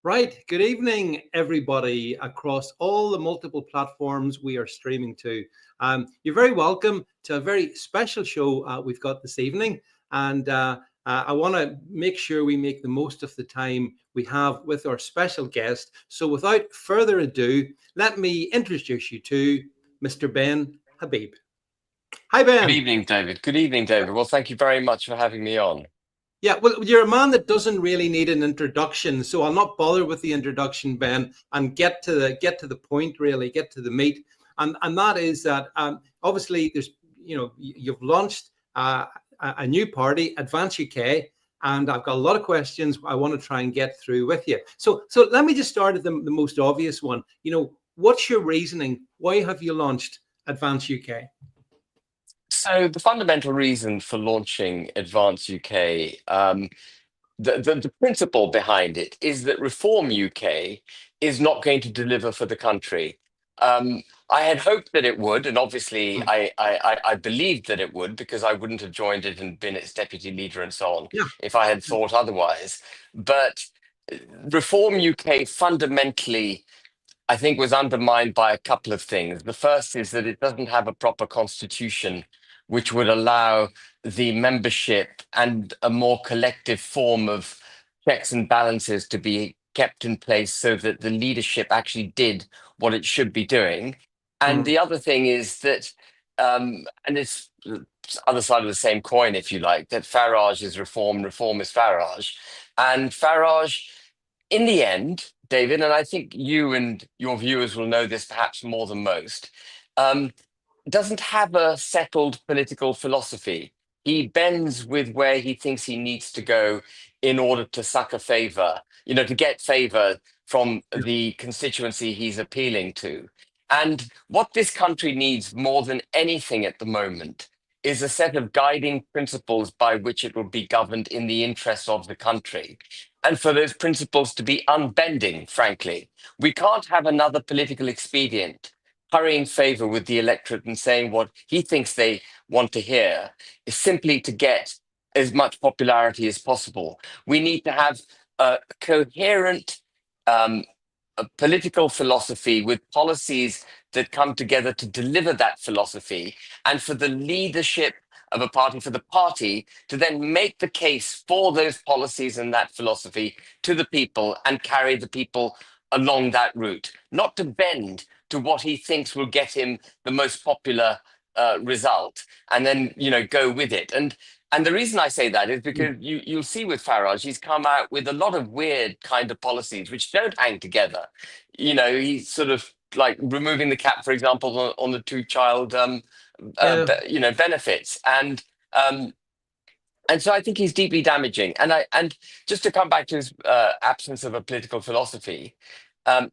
Right. Good evening, everybody across all the multiple platforms we are streaming to. You're very welcome to a very special show we've got this evening. And I want to make sure we make the most of the time we have with our special guest. So without further ado, let me introduce you to Mr. Ben Habib. Hi, Good Ben. evening, David. Good evening, David. Well, thank you very much for having me on. Yeah, well, you're a man that doesn't really need an introduction, so I'll not bother with the introduction, Ben, and get to the point, really, get to the meat, and that is that obviously there's you've launched a new party, Advance UK, and I've got a lot of questions I want to try and get through with you. So let me just start at the most obvious one. What's your reasoning? Why have you launched Advance UK? So, the fundamental reason for launching Advance UK, the principle behind it is that Reform UK is not going to deliver for the country. I had hoped that it would, and obviously Hmm. I believed that it would because I wouldn't have joined it and been its deputy leader and so on Yeah. if I had thought otherwise. But Reform UK fundamentally, I think, was undermined by a couple of things. The first is that it doesn't have a proper constitution, which would allow the membership and a more collective form of checks and balances to be kept in place so that the leadership actually did what it should be doing. And Hmm. the other thing is that, and it's the other side of the same coin, if you like, that Farage is reform, reform is Farage. And Farage, in the end, David, and I think you and your viewers will know this perhaps more than most, um, doesn't have a settled political philosophy. He bends with where he thinks he needs to go in order to suck a favor, to get favor from the constituency he's appealing to. And what this country needs more than anything at the moment is a set of guiding principles by which it will be governed in the interests of the country. And for those principles to be unbending, frankly. We can't have another political expedient currying favor with the electorate and saying what he thinks they want to hear is simply to get as much popularity as possible. We need to have a coherent um, a political philosophy with policies that come together to deliver that philosophy, and for the leadership of a party, for the party to then make the case for those policies and that philosophy to the people and carry the people along that route, not to bend to what he thinks will get him the most popular result, and then go with it. And the reason I say that is because you'll see with Farage, he's come out with a lot of weird kind of policies which don't hang together. He's sort of like removing the cap, for example, on the two-child, Yeah. benefits, um, and so I think he's deeply damaging. And just to come back to his absence of a political philosophy,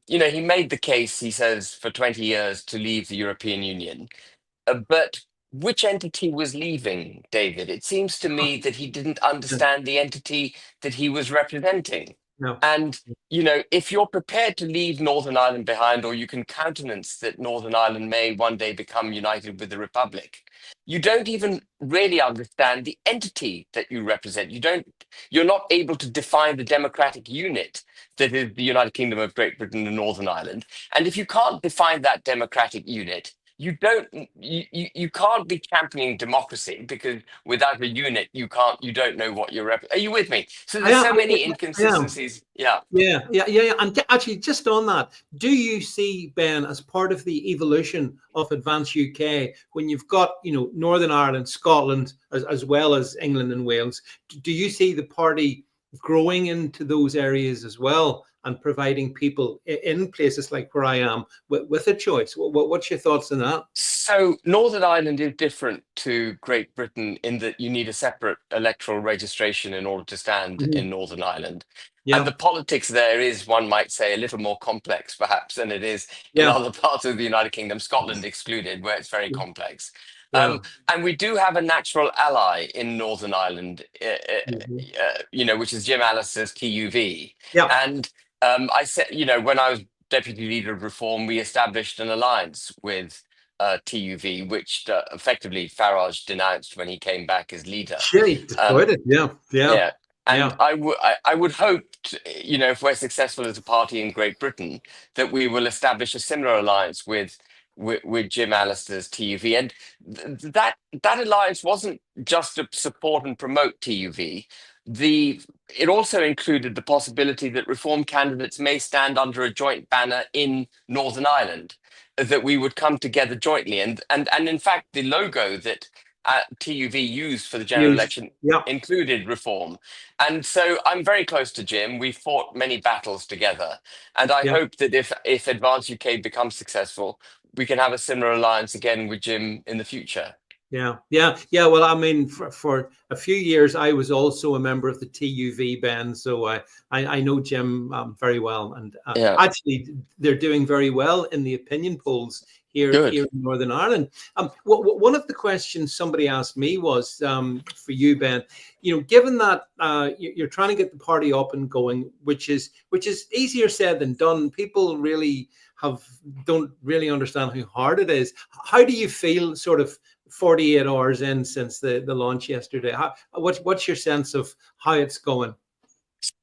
he made the case, he says, for 20 years to leave the European Union. But which entity was leaving, David? It seems to me that he didn't understand the entity that he was representing. No. And, if you're prepared to leave Northern Ireland behind, or you can countenance that Northern Ireland may one day become united with the Republic, you don't even really understand the entity that you represent. You're not able to define the democratic unit that is the United Kingdom of Great Britain and Northern Ireland. And if you can't define that democratic unit, you can't be championing democracy, because without a unit you don't know what you're are you with me? So I there's am. so many I am. inconsistencies. Yeah. Yeah. And actually, just on that, do you see, Ben, as part of the evolution of Advance UK, when you've got, Northern Ireland, Scotland, as well as England and Wales, do you see the party growing into those areas as well and providing people in places like where I am with a choice? What's your thoughts on that? So Northern Ireland is different to Great Britain in that you need a separate electoral registration in order to stand Mhm. in Northern Ireland. And Yeah. the politics there is, one might say, a little more complex perhaps than it is in Yeah. other parts of the United Kingdom, Scotland excluded, where it's very complex. Yeah. And we do have a natural ally in Northern Ireland, Mhm. which is Jim Allister's TUV. Yeah. And I said, when I was deputy leader of Reform, we established an alliance with TUV, which effectively Farage denounced when he came back as leader. Sure, he Um, destroyed it. Yeah. Yeah. yeah. And Yeah. I would hope, if we're successful as a party in Great Britain, that we will establish a similar alliance with Jim Allister's TUV. And that alliance wasn't just to support and promote TUV. It also included the possibility that Reform candidates may stand under a joint banner in Northern Ireland, that we would come together jointly. And in fact, the logo that TUV used for the general Used. election Yeah. included Reform. And so I'm very close to Jim. We fought many battles together. And I Yeah. hope that if Advance UK becomes successful, we can have a similar alliance again with Jim in the future. Yeah, yeah, yeah. Well, I mean, for a few years, I was also a member of the TUV band, so I know Jim very well, and Yeah, actually, they're doing very well in the opinion polls good. here in Northern Ireland. One of the questions somebody asked me was for you, Ben. Given that you're trying to get the party up and going, which is easier said than done. People really don't really understand how hard it is. How do you feel, sort of 48 hours in since the launch yesterday? What's your sense of how it's going?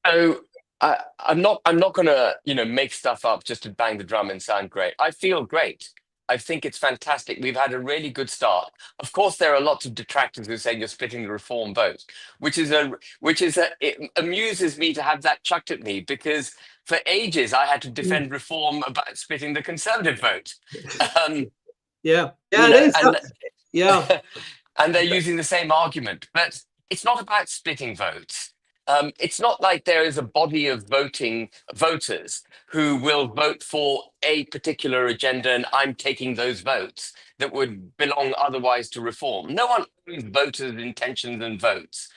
So I'm not gonna make stuff up just to bang the drum and sound great. I feel great. I think it's fantastic. We've had a really good start. Of course, there are lots of detractors who say you're splitting the Reform vote, it amuses me to have that chucked at me, because for ages I had to defend Reform about splitting the Conservative vote. Um, Yeah, you yeah, it know, is. and Yeah, and they're using the same argument, but it's not about splitting votes. It's not like there is a body of voters who will vote for a particular agenda, and I'm taking those votes that would belong otherwise to Reform. No one owns voters' intentions and votes.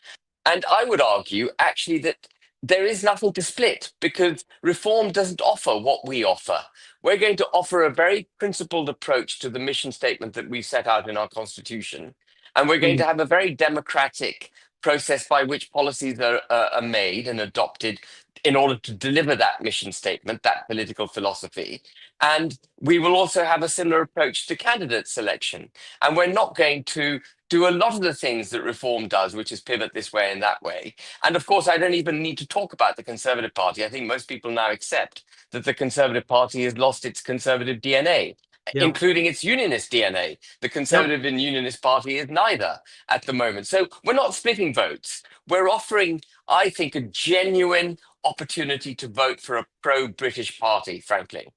And I would argue actually that there is nothing to split, because Reform doesn't offer what we offer. We're going to offer a very principled approach to the mission statement that we set out in our Constitution. And we're going mm, to have a very democratic process by which policies are made and adopted in order to deliver that mission statement, that political philosophy. And we will also have a similar approach to candidate selection. And we're not going to do a lot of the things that Reform does, which is pivot this way and that way. And of course, I don't even need to talk about the Conservative Party. I think most people now accept that the Conservative Party has lost its Conservative DNA, yeah, including its Unionist DNA. The yeah. Conservative and Unionist Party is neither at the moment. So we're not splitting votes. We're offering, I think, a genuine opportunity to vote for a pro-British party, frankly.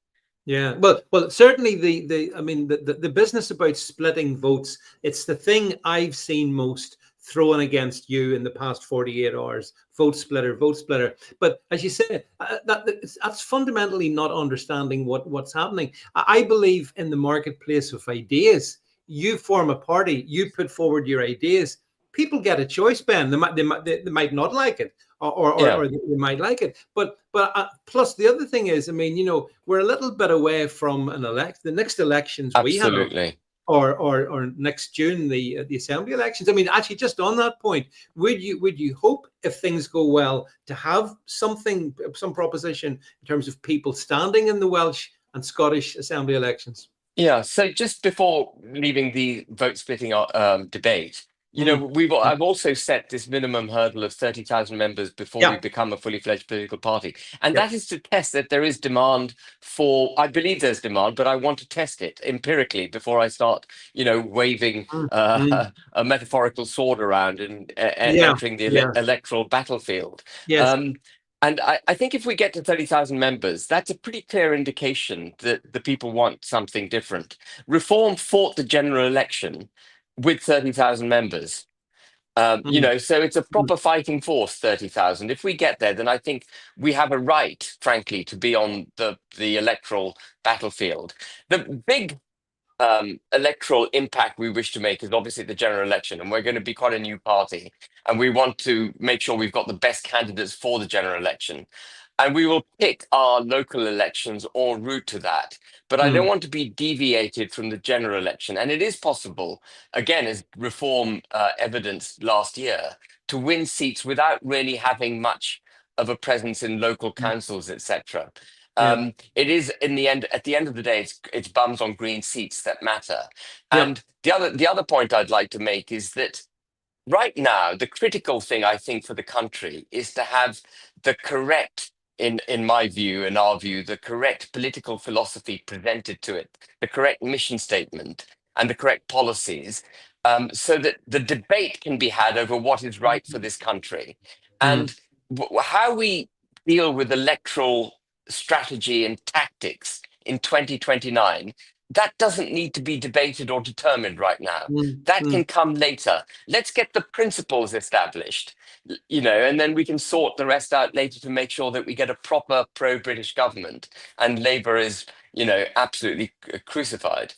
Yeah, well, certainly I mean, the business about splitting votes, it's the thing I've seen most thrown against you in the past 48 hours. Vote splitter, vote splitter. But as you say, that's fundamentally not understanding what's happening. I believe in the marketplace of ideas. You form a party, you put forward your ideas. People get a choice, Ben. They might not like it, Yeah, or they might like it. But plus the other thing is, I mean, we're a little bit away from the next elections we have, absolutely. or next June, the assembly elections. I mean, actually, just on that point, would you hope, if things go well, to have some proposition in terms of people standing in the Welsh and Scottish assembly elections? Yeah, so just before leaving the vote splitting debate, Mm. I've also set this minimum hurdle of 30,000 members before we Yeah, become a fully fledged political party. And yeah. that is to test that there is demand for, I believe there's demand, but I want to test it empirically before I start, waving Mm, mm. a metaphorical sword around and Yeah, entering the yeah, electoral battlefield. yes, Um, and I think if we get to 30,000 members, that's a pretty clear indication that the people want something different. Reform fought the general election with 30,000 members. mm, So it's a mm. proper fighting force, 30,000. If we get there, then I think we have a right, frankly, to be on the electoral battlefield. The big electoral impact we wish to make is obviously the general election, and we're going to be quite a new party, and we want to make sure we've got the best candidates for the general election, and we will pick our local elections en route to that. But I don't Mm. want to be deviated from the general election, and it is possible, again, as Reform evidenced last year, to win seats without really having much of a presence in local Mm. councils, etc. Yeah, It is in the end. At the end of the day, it's bums on green seats that matter. yeah. And the other point I'd like to make is that right now, the critical thing I think for the country is to have the correct, in my view, in our view, the correct political philosophy presented to it, the correct mission statement, and the correct policies, so that the debate can be had over what is right for this country. Mm, And how we deal with electoral strategy and tactics in 2029, that doesn't need to be debated or determined right now. mm, That mm. can come later. Let's get the principles established, and then we can sort the rest out later to make sure that we get a proper pro-British government and Labour is, absolutely crucified.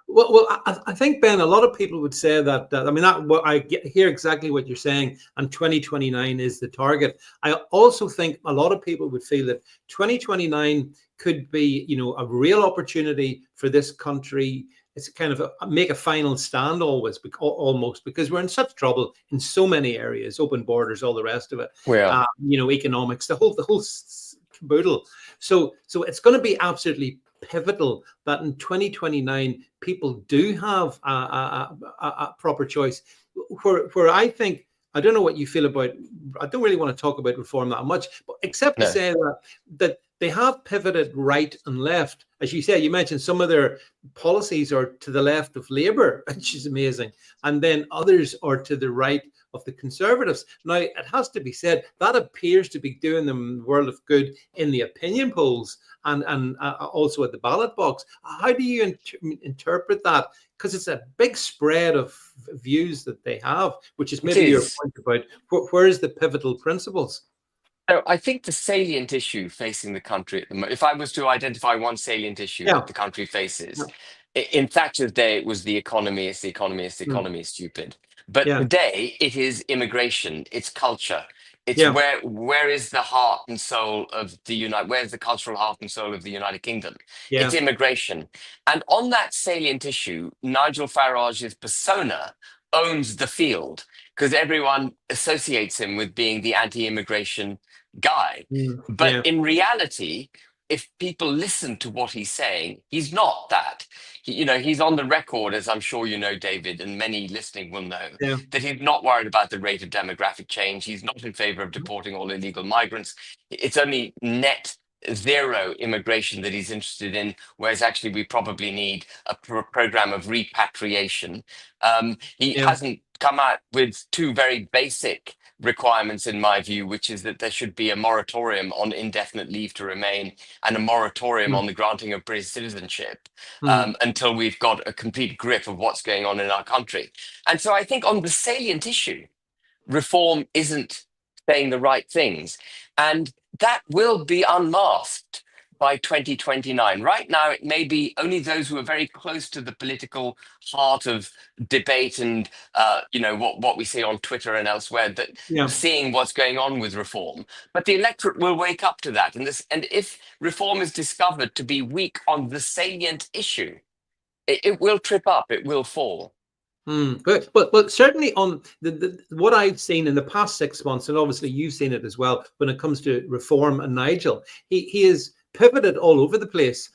Well, I think, Ben, a lot of people would say that I mean, hear exactly what you're saying, and 2029 is the target. I also think a lot of people would feel that 2029 could be, a real opportunity for this country. It's kind of make a final stand almost, because we're in such trouble in so many areas, open borders, all the rest of it. Well, Economics, the whole caboodle. So it's going to be absolutely pivotal that in 2029 people do have a proper choice. Where I think, I don't know what you feel about, I don't really want to talk about reform that much, but except to no. say that they have pivoted right and left. As you say, you mentioned some of their policies are to the left of Labour, which is amazing, and then others are to the right of the Conservatives. Now, it has to be said that appears to be doing them a world of good in the opinion polls and also at the ballot box. How do you interpret that? Because it's a big spread of views that they have, which is It maybe your is. point about where is the pivotal principles? So I think the salient issue facing the country at the moment, if I was to identify one salient issue Yeah, that the country yeah, faces, in Thatcher's day it was the economy, it's the economy, it's the mm, economy, is stupid. But yeah, today it is immigration, it's culture. It's yeah, where is the heart and soul of the where's the cultural heart and soul of the United Kingdom? It's yeah. immigration. And on that salient issue, Nigel Farage's persona owns the field because everyone associates him with being the anti-immigration guy. But Yeah. in reality, if people listen to what he's saying, he's not that. He's on the record, as I'm sure you know, David, and many listening will know, Yeah. that he's not worried about the rate of demographic change. He's not in favor of deporting all illegal migrants. It's only net zero immigration that he's interested in, whereas actually we probably need a program of repatriation. He Yeah. hasn't come out with two very basic requirements, in my view, which is that there should be a moratorium on indefinite leave to remain and a moratorium Mm, on the granting of British citizenship mm, until we've got a complete grip of what's going on in our country. And so I think on the salient issue, reform isn't saying the right things. And that will be unmasked by 2029. Right now, it may be only those who are very close to the political heart of debate and, what we see on Twitter and elsewhere that yeah. seeing what's going on with reform. But the electorate will wake up to that. And if reform is discovered to be weak on the salient issue, it will trip up, it will fall. But certainly on what I've seen in the past 6 months, and obviously you've seen it as well, when it comes to reform and Nigel, he is pivoted all over the place.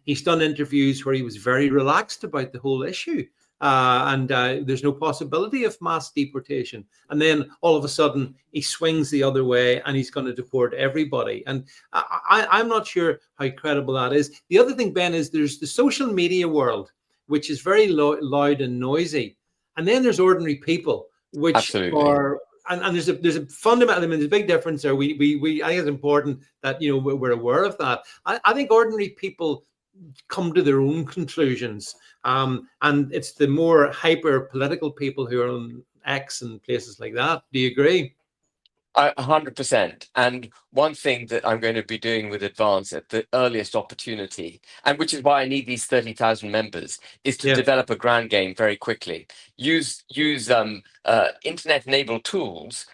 He's done interviews where he was very relaxed about the whole issue. And there's no possibility of mass deportation. And then all of a sudden he swings the other way and he's going to deport everybody. And I'm not sure how credible that is. The other thing, Ben, is there's the social media world, which is very loud and noisy. And then there's ordinary people, which Absolutely. are, and there's a fundamental, I mean, there's a big difference there. I think it's important that, we're aware of that. I think ordinary people come to their own conclusions. And it's the more hyper political people who are on X and places like that. Do you agree? 100%. And one thing that I'm going to be doing with Advance at the earliest opportunity, and which is why I need these 30,000 members, is to Yeah. develop a ground game very quickly. Use internet-enabled tools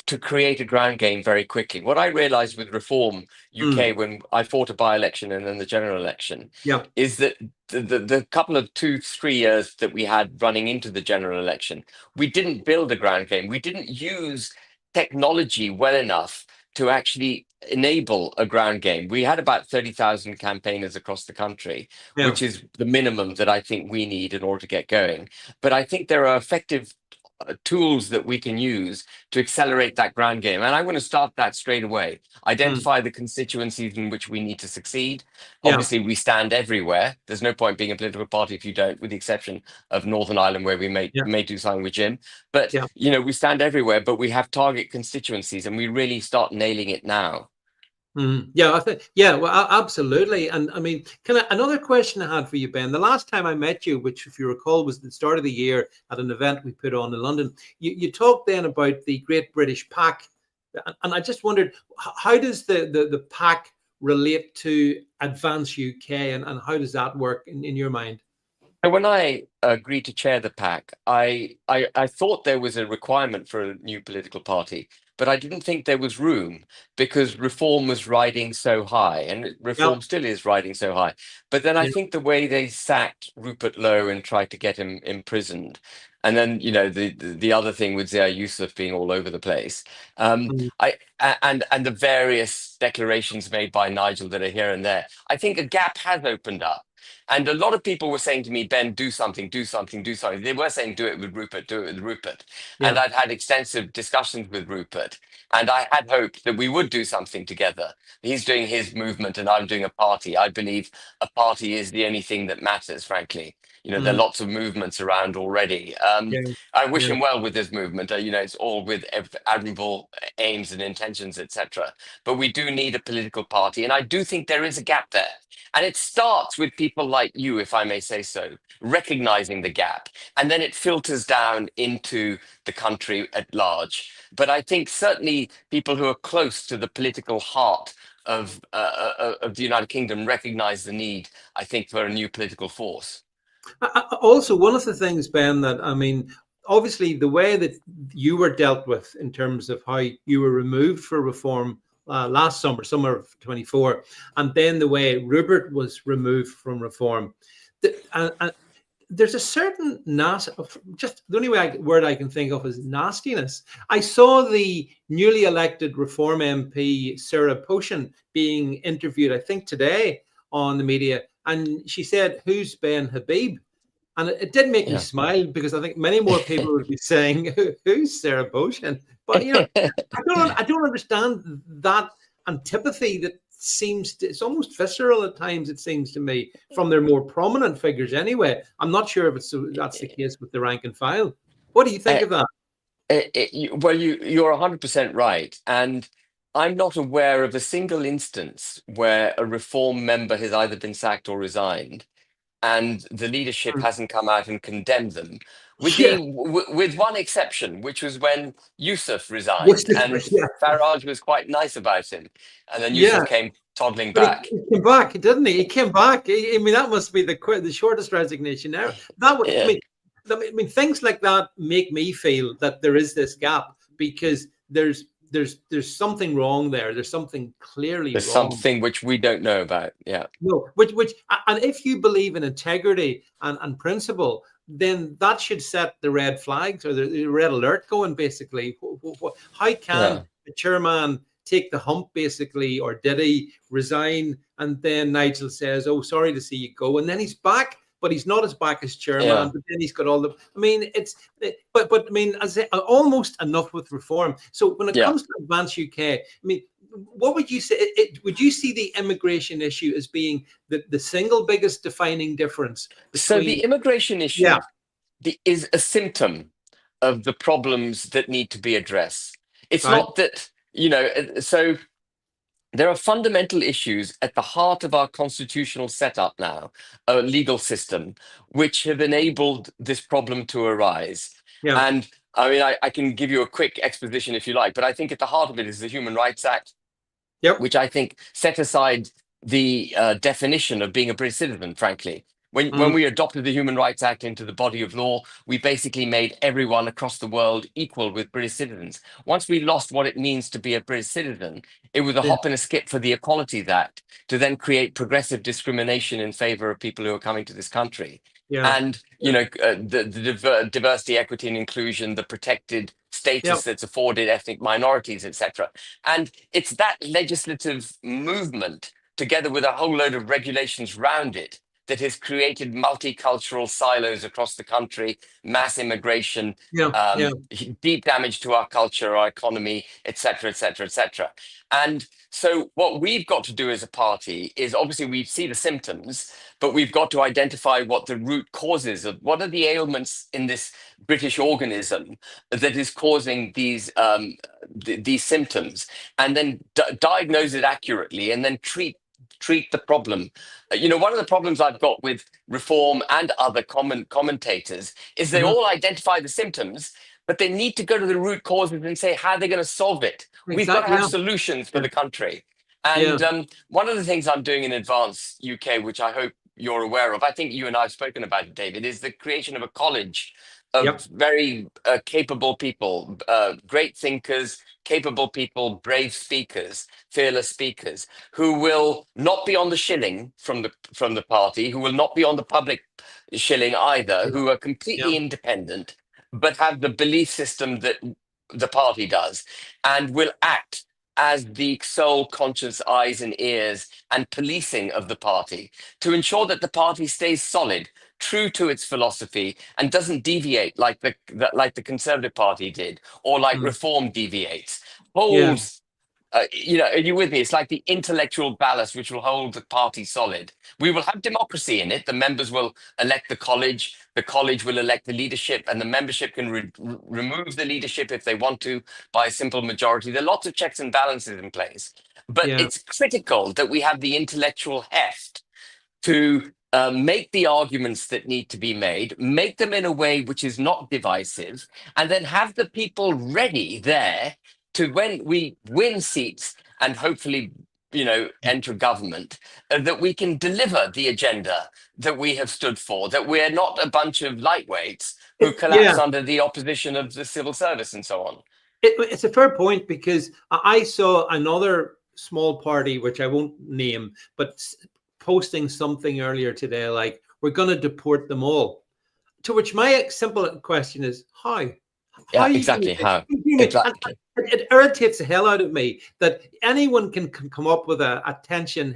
to create a ground game very quickly. What I realized with Reform UK Mm, when I fought a by-election and then the general election yeah. is that the couple of 2-3 years that we had running into the general election, we didn't build a ground game. We didn't use technology well enough to actually enable a ground game. We had about 30,000 campaigners across the country, Yeah. which is the minimum that I think we need in order to get going. But I think there are effective tools that we can use to accelerate that ground game. And I'm going to start that straight away. Mm, Identify the constituencies in which we need to succeed. yeah, Obviously, we stand everywhere. There's no point being a political party if you don't, with the exception of Northern Ireland, where we yeah, may do something with Jim. But yeah. we stand everywhere, but we have target constituencies, and we really start nailing it now. Yeah, I think, yeah, well, absolutely. And I mean, another question I had for you, Ben? The last time I met you, which, if you recall, was the start of the year at an event we put on in London, you talked then about the Great British Pack. And I just wondered, how does the pack relate to Advance UK, and how does that work in your mind? And when I agreed to chair the pack, I thought there was a requirement for a new political party, but I didn't think there was room because reform was riding so high, and Yeah, reform still is riding so high. But then I yeah, think the way they sacked Rupert Lowe and tried to get him imprisoned, and then the other thing with Zia Yusuf being all over the place, mm, and the various declarations made by Nigel that are here and there, I think a gap has opened up. And a lot of people were saying to me, Ben, do something, do something, do something. They were saying, do it with Rupert, do it with Rupert. And yeah, I'd had extensive discussions with Rupert. And I had hoped that we would do something together. He's doing his movement and I'm doing a party. I believe a party is the only thing that matters, frankly. There are mm, lots of movements around already. yeah, I wish yeah. him well with this movement. It's all with admirable aims and intentions, etc. But we do need a political party. And I do think there is a gap there. And it starts with people like you, if I may say so, recognizing the gap. And then it filters down into the country at large. But I think certainly people who are close to the political heart of the United Kingdom recognize the need, I think, for a new political force. Also, one of the things, Ben, that I mean, obviously, the way that you were dealt with in terms of how you were removed for reform last summer of 24, and then the way Rupert was removed from reform, there's a certain just the only word I can think of is nastiness. I saw the newly elected Reform MP Sarah Poshan being interviewed, I think today, on the media, and she said, "Who's Ben Habib?" And it did make me Yeah. smile, because I think many more people would be saying, "Who's Sarah Poshan?" But I don't understand that antipathy that it's almost visceral at times, it seems to me, from their more prominent figures anyway. I'm not sure if that's the case with the rank and file. What do you think Uh, of that? well, you're 100% right. And I'm not aware of a single instance where a reform member has either been sacked or resigned, and the leadership Mm. hasn't come out and condemned them, Yeah. with one exception, which was when Yusuf What's resigned, and this? Yeah. Farage was quite nice about him, and then Yusuf Yeah. came toddling But back. he came back, didn't he? He came back. I mean, that must be the shortest resignation ever. That would, Yeah, I mean, things like that make me feel that there is this gap, because there's something wrong there. There's something clearly there's wrong. something which we don't know about. Yeah, No, which, and if you believe in integrity and principle, then that should set the red flags, or the red alert going. Basically, how can yeah, the chairman take the hump, basically, or did he resign? And then Nigel says, "Oh, sorry to see you go," and then he's back. But he's not as back as chairman. yeah, But then he's got all the. I mean, but I mean, as almost enough with reform. So when it yeah. comes to Advance UK, I mean, what would you say? Would you see the immigration issue as being the single biggest defining difference So between? the immigration Yeah, issue is a symptom of the problems that need to be addressed. It's right. not that, so there are fundamental issues at the heart of our constitutional setup now, a legal system, which have enabled this problem to arise. Yeah. And I mean, I can give you a quick exposition if you like, but I think at the heart of it is the Human Rights Act, Yep. which I think set aside the definition of being a British citizen, frankly. When Mm, we adopted the Human Rights Act into the body of law, we basically made everyone across the world equal with British citizens. Once we lost what it means to be a British citizen, it was a yeah. hop and a skip for the Equalities Act to then create progressive discrimination in favor of people who are coming to this country. Yeah. And, Yeah. the diversity, equity, and inclusion, the protected Yep. status that's afforded ethnic minorities, etc. And it's that legislative movement, together with a whole load of regulations around it, that has created multicultural silos across the country, mass immigration, Yeah, yeah, deep damage to our culture, our economy, etc., etc., etc. And so, what we've got to do as a party is obviously we see the symptoms, but we've got to identify what the root causes of what are the ailments in this British organism that is causing these symptoms, and then diagnose it accurately, and then treat the problem. One of the problems I've got with Reform and other commentators is they mhm, all identify the symptoms, but they need to go to the root causes and say how they're going to solve it. We've got to exactly. have Yeah, solutions for yeah, the country. yeah, And one of the things I'm doing in Advance UK, which I hope you're aware of, I think you and I have spoken about it, David, is the creation of a college of yep, very capable people, great thinkers, capable people, brave speakers, fearless speakers, who will not be on the shilling from the party, who will not be on the public shilling either, yeah, who are yeah, completely independent, but have the belief system that the party does, and will act as the sole conscious eyes and ears and policing of the party to ensure that the party stays solid, true to its philosophy, and doesn't deviate like the Conservative Party did, or like mm, Reform deviates. yeah, Holds are you with me? It's like the intellectual ballast which will hold the party solid. We will have democracy in it. The members will elect the college. The college will elect the leadership, and the membership can remove the leadership if they want to by a simple majority. There are lots of checks and balances in place. But yeah, it's critical that we have the intellectual heft to make the arguments that need to be made, make them in a way which is not divisive, and then have the people ready there to, when we win seats and hopefully, enter government, that we can deliver the agenda that we have stood for, that we're not a bunch of lightweights who yeah. collapse under the opposition of the civil service and so on. It's a fair point because I saw another small party, which I won't name, but posting something earlier today like, we're going to deport them all. To which my simple question is, how? How Yeah, are you going exactly. to How? do it? And Exactly. it irritates the hell out of me that anyone can come up with a attention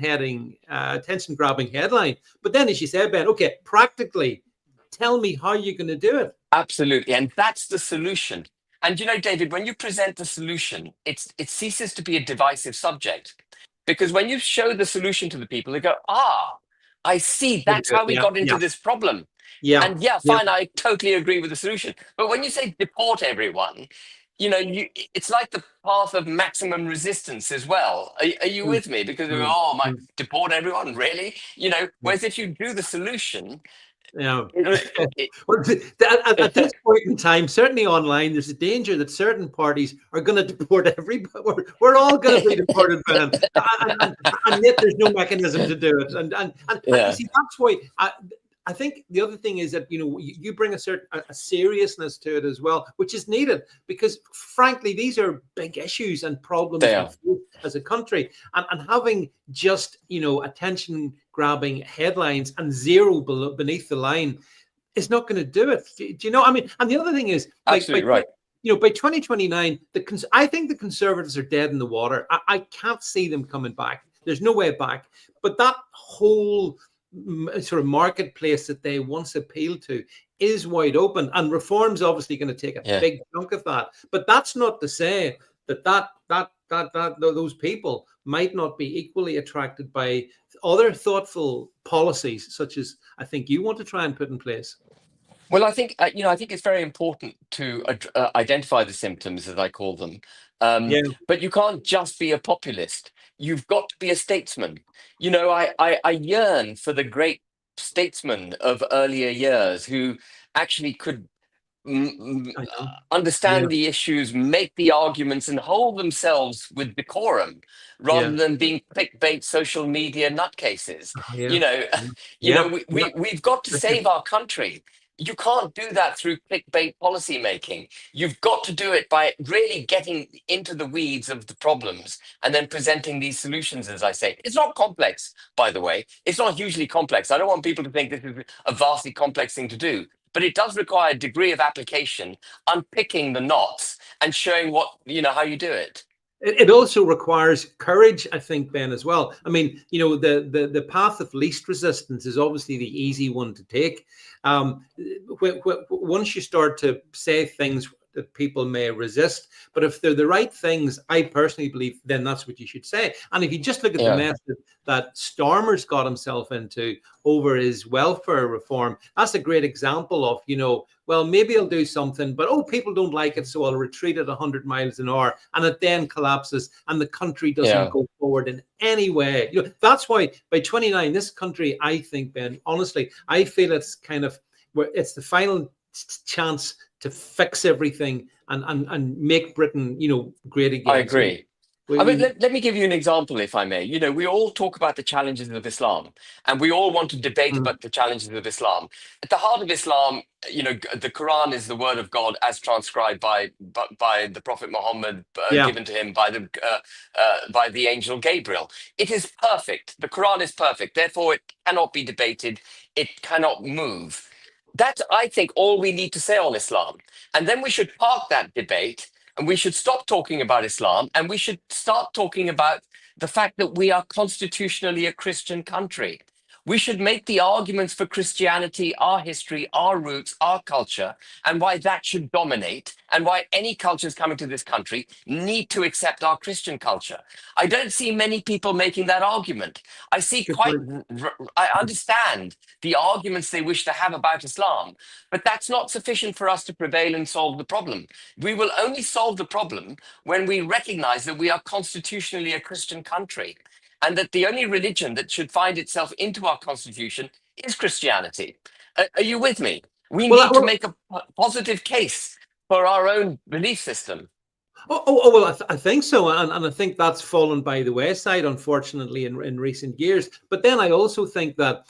grabbing headline. But then, as you said, Ben, okay, practically, tell me how you're going to do it. Absolutely. And that's the solution. And David, when you present the solution, it ceases to be a divisive subject. Because when you show the solution to the people, they go, I see, How to that's do it. how we Yeah, got into yeah, this problem. yeah, And yeah, yeah. fine, I totally agree with the solution. But when you say deport everyone, it's like the path of maximum resistance as well. Are you Mm, with me? Because mm, mm, deport everyone, really? mm. Whereas if you do the solution, Yeah. it, Well, at this point in time, certainly online, there's a danger that certain parties are going to deport everybody. We're all going to be deported, Ben, and yet there's no mechanism to do it. And you yeah, see, that's why I think the other thing is that you bring a certain a seriousness to it as well, which is needed because, frankly, these are big issues and problems they we are. face as a country, and having just attention grabbing headlines and zero beneath the line is not going to do it. Do you know? I mean, and the other thing is, like, Absolutely right. by 2029, I think the Conservatives are dead in the water. I can't see them coming back. There's no way back. But that whole sort of marketplace that they once appealed to is wide open, and Reform's obviously going to take a Yeah. big chunk of that. But that's not to say that those people might not be equally attracted by other thoughtful policies, such as I think you want to try and put in place. Well, I think it's very important to identify the symptoms, as I call them. Yeah, But you can't just be a populist. You've got to be a statesman. I yearn for the great statesmen of earlier years who actually could I know. Yeah, understand the issues, make the arguments, and hold themselves with decorum, rather yeah, than being clickbait social media nutcases. yeah, You know, yeah, yeah, we've got to save our country. You can't do that through clickbait policy making. You've got to do it by really getting into the weeds of the problems and then presenting these solutions, as I say. It's not complex, by the way. It's not hugely complex. I don't want people to think this is a vastly complex thing to do, but it does require a degree of application, unpicking the knots and showing how you do it. It also requires courage, I think, Ben, as well. I mean, the path of least resistance is obviously the easy one to take. Once you start to say things that people may resist, but if they're the right things, I personally believe, then that's what you should say. And if you just look at the Yeah. mess that Starmer's got himself into over his welfare reform, that's a great example of, well, maybe I'll do something, but people don't like it, so I'll retreat at 100 miles an hour, and it then collapses, and the country doesn't go forward in any way. That's why by 29, this country, I think, Ben, honestly, I feel it's kind of where it's the final chance to fix everything and make Britain, great again. I agree. I mean, let me give you an example, if I may. We all talk about the challenges of Islam, and we all want to debate about the challenges of Islam. At the heart of Islam, the Quran is the word of God as transcribed by the Prophet Muhammad, given to him by the angel Gabriel. It is perfect. The Quran is perfect. Therefore, it cannot be debated. It cannot move. That's, I think, all we need to say on Islam. And then we should park that debate, and we should stop talking about Islam, and we should start talking about the fact that we are constitutionally a Christian country. We should make the arguments for Christianity, our history, our roots, our culture, and why that should dominate, and why any cultures coming to this country need to accept our Christian culture. I don't see many people making that argument. I understand the arguments they wish to have about Islam, but that's not sufficient for us to prevail and solve the problem. We will only solve the problem when we recognize that we are constitutionally a Christian country, and that the only religion that should find itself into our constitution is Christianity. Are you with me? We need to make a positive case for our own belief system. Well, I think so. And I think that's fallen by the wayside, unfortunately, in recent years. But then I also think that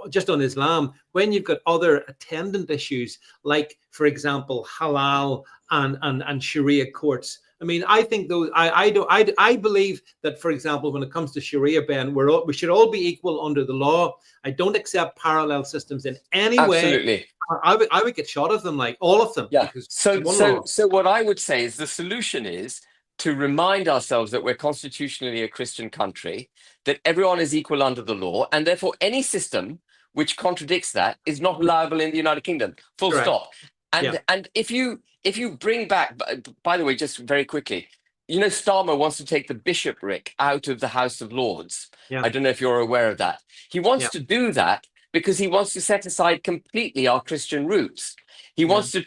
just on Islam, when you've got other attendant issues, like, for example, halal and Sharia courts, I mean, I think those. I believe that, for example, when it comes to Sharia, Ben, we should all be equal under the law. I don't accept parallel systems in any way. Absolutely. I would get shot of them, like all of them. Yeah. So what I would say is the solution is to remind ourselves that we're constitutionally a Christian country, that everyone is equal under the law, and therefore any system which contradicts that is not allowable in the United Kingdom. Full stop. And if you bring back, by the way, just very quickly, Starmer wants to take the bishopric out of the House of Lords. I don't know if you're aware of that. He wants to do that because he wants to set aside completely our Christian roots. He wants to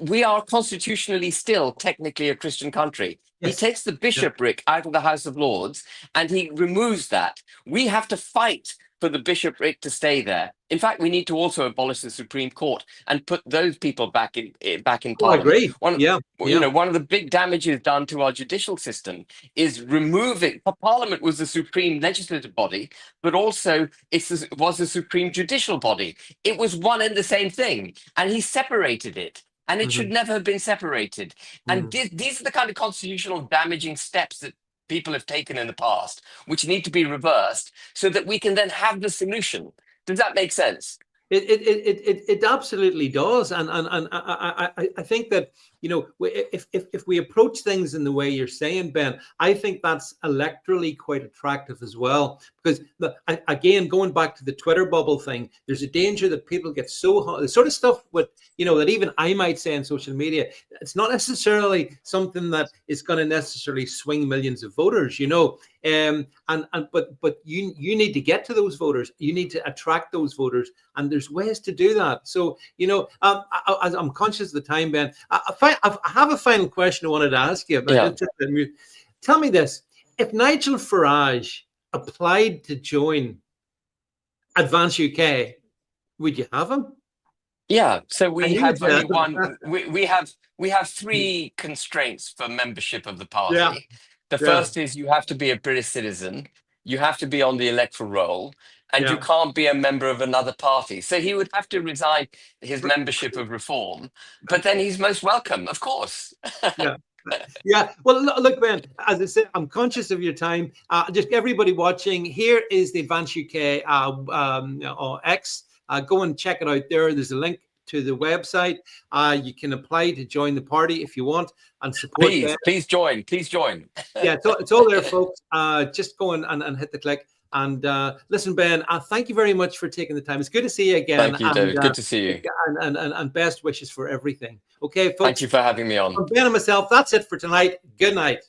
we are constitutionally still technically a Christian country. He takes the bishopric out of the House of Lords and he removes that. We have to fight for the bishopric to stay there. In fact, we need to also abolish the Supreme Court and put those people back in Parliament. I agree. One of the big damages done to our judicial system is removing. Parliament was the supreme legislative body, but also it was the supreme judicial body. It was one and the same thing, and he separated it. And it should never have been separated. And these are the kind of constitutional damaging steps that people have taken in the past, which need to be reversed so that we can then have the solution. Does that make sense? It absolutely does, and I think that if we approach things in the way you're saying, Ben, I think that's electorally quite attractive as well. Because again, going back to the Twitter bubble thing, there's a danger that people get so the sort of stuff with that even I might say on social media. It's not necessarily something that is going to necessarily swing millions of voters, but you need to get to those voters. You need to attract those voters, and there's ways to do that. So I'm conscious of the time, Ben. I have a final question I wanted to ask you. Tell me this: if Nigel Farage applied to join Advance UK, would you have him? Yeah. So we have only one. We have three constraints for membership of the party. Yeah. The first is you have to be a British citizen, you have to be on the electoral roll, and you can't be a member of another party. So he would have to resign his membership of Reform, but then he's most welcome, of course. Yeah. Well, look, Ben, as I said, I'm conscious of your time. Just everybody watching, here is the Advance UK X. Go and check it out there. There's a link to the website. You can apply to join the party if you want and support Ben. Please join. Please join. Yeah, it's all there, folks. Just go and hit the click. And listen, Ben, thank you very much for taking the time. It's good to see you again. Thank you, David. Good to see you. And best wishes for everything. Okay, folks. Thank you for having me on. From Ben and myself, that's it for tonight. Good night.